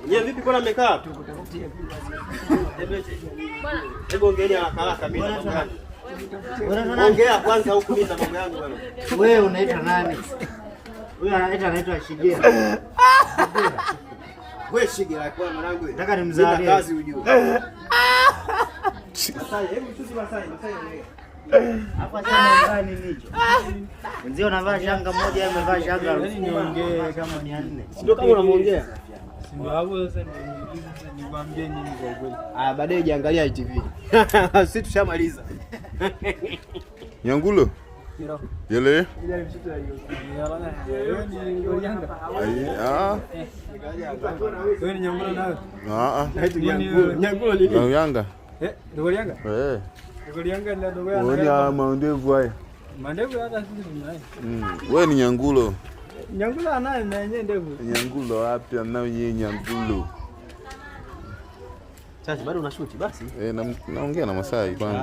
Yeye vipi bwana amekaa? Hebu ongeeni haraka mimi na mambo yangu. Ongea kwanza huku mimi na mambo yangu bwana. Wewe unaitwa nani? Huyu anaitwa Shigera. Wewe Shigera kwa mwanangu. Nataka nimzalie kazi ujue. Masai, hebu tusi Masai wewe. Hapa sana ngani nicho. Mzee unavaa shanga moja, yeye amevaa shanga. Yaani niongee kama 400. Ndio kama unamuongea. Ndio hapo sasa nikwambie nini kwa kweli. Baadaye jiangalia ITV. Sisi tushamaliza. Nyangulo. Yele. Ile mtoto hiyo. Wewe ni Ngolianga. Wewe ni Nyangulo nawe? Nyangulo nini? Ngolianga. Ngolianga? Ngolianga ndio dogo yangu. Wewe ni mandevu haya. Mandevu hata sisi tunaye. Wewe ni Nyangulo. Nyangulo anaye na yeye ndevu. Nyangulo wapi anao yeye Nyangulo? Sasa bado unashuti basi? Naongea na Masai kwanza.